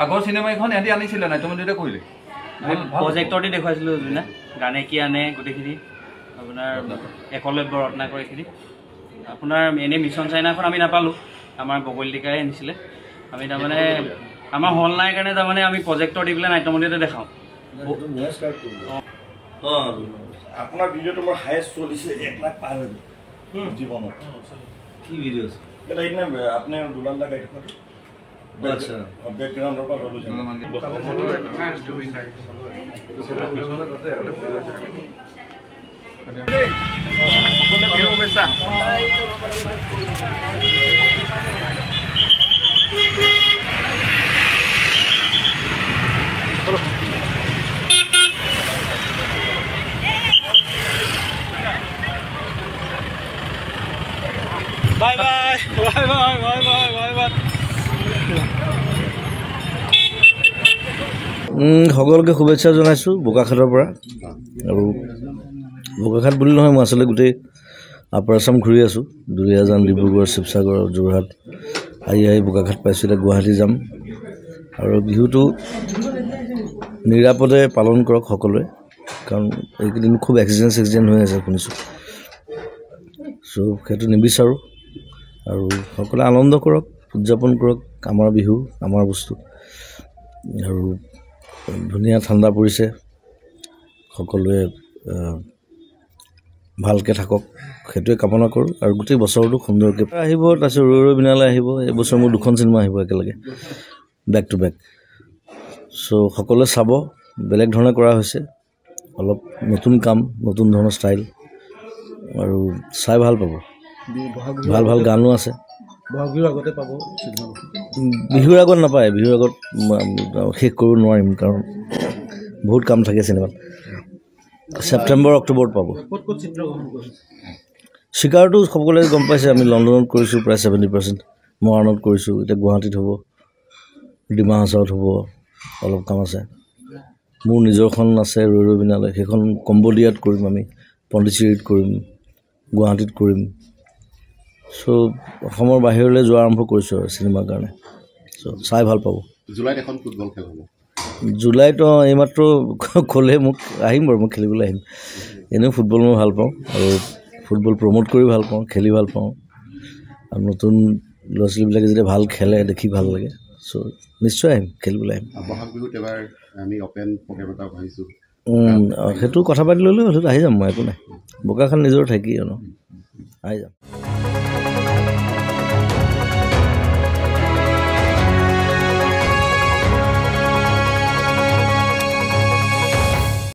আগৰ চিনেমা এখন এহেঁতি আনিছিলে নাই তুমি দুটা কৰিলে প্ৰজেক্টৰ দি দেখুৱাইছিলো না গানে কি আনে গোটেইখিনি আপোনাৰ একলব্য ৰত্নাকৰ এইখিনি আপোনাৰ এনেই মিছন চাইনাখন আমি নাপালোঁ আমাৰ বগলীটিকাই আনিছিলে আমি তাৰমানে আমাৰ হল নাই কাৰণে তাৰমানে আমি প্ৰজেক্টৰ দি পেলাই নাট্যমন্দিৰতে দেখাওঁ আপোনাৰ ভিডিঅ'টো মোৰ হায়েষ্ট চলিছে 1 লাখ পাৰ হৈ গ'ল জীৱনত কি ভিডিঅ' এটা ইনে আপুনি দুলাল লাগাই দেখুৱাটো আচ্ছা ব্যাকগ্ৰাউণ্ডৰ পৰা ললো Bye bye. Bye bye. Bye bye. Bye bye. সকলোকে শুভেচ্ছা জনাইছোঁ বোকাখাটৰ পৰা আৰু বোকাখাট বুলি নহয় মই আচলতে গোটেই আপাৰ আছাম ঘূৰি আছোঁ দুলীয়াজান ডিব্ৰুগড় শিৱসাগৰ যোৰহাট আহি বোকাখাট পাইছোঁ এতিয়া গুৱাহাটী যাম আৰু বিহুটো নিৰাপদে পালন কৰক সকলোৱে কাৰণ এইকেইদিন খুব এক্সিডেণ্ট হৈ আছে শুনিছোঁ চ' সেইটো নিবিচাৰোঁ আৰু সকলোৱে আনন্দ কৰক উদযাপন কৰক আমাৰ বিহু আমাৰ বস্তু আৰু ধুনীয়া ঠাণ্ডা পৰিছে সকলোৱে ভালকৈ থাকক সেইটোৱে কামনা কৰোঁ আৰু গোটেই বছৰটো সুন্দৰকৈ আহিব তাৰপিছত ৰৈ বিনালৈ আহিব এইবছৰ মোৰ 2খন চিনেমা আহিব একেলগে বেক টু বেক চ' সকলোৱে চাব বেলেগ ধৰণে কৰা হৈছে অলপ নতুন কাম নতুন ধৰণৰ ষ্টাইল আৰু চাই ভাল পাব ভাল গানো আছে বিহুৰ আগত নাপায় বিহুৰ আগত শেষ কৰিব নোৱাৰিম কাৰণ বহুত কাম থাকে চিনেমাত ছেপ্টেম্বৰ অক্টোবৰত পাব চিকাৰটো সকলোৱে গম পাইছে আমি লণ্ডনত কৰিছোঁ প্ৰায় 70% মৰাণত কৰিছোঁ এতিয়া গুৱাহাটীত হ'ব ডিমা হাছাওত হ'ব অলপ কাম আছে মোৰ নিজৰখন আছে ৰৈ বিনালৈ সেইখন কম্বোডিয়াত কৰিম আমি পণ্ডিচেৰীত কৰিম গুৱাহাটীত কৰিম চ' অসমৰ বাহিৰলৈ যোৱা আৰম্ভ কৰিছোঁ আৰু চিনেমাৰ কাৰণে চ' চাই ভাল পাব জুলাইত এখন ফুটবল খেল হ'ব জুলাইত এইমাত্ৰ ক'লে মোক আহিম বাৰু মই খেলিবলৈ আহিম এনেও ফুটবল মই ভাল পাওঁ আৰু ফুটবল প্ৰমোট কৰি ভাল পাওঁ খেলি ভাল পাওঁ আৰু নতুন ল'ৰা ছোৱালীবিলাকে যেতিয়া ভাল খেলে দেখি ভাল লাগে চ' নিশ্চয় আহিম খেলিবলৈ আহিম বহাগ বিহুত এবাৰ আমি অপেন প্ৰগ্ৰেম এটা ভাবিছোঁ সেইটো কথা পাতি ল'লেও আহি যাম মই একো নাই বোকাখাট নিজৰ ঠাইকি আহি যাম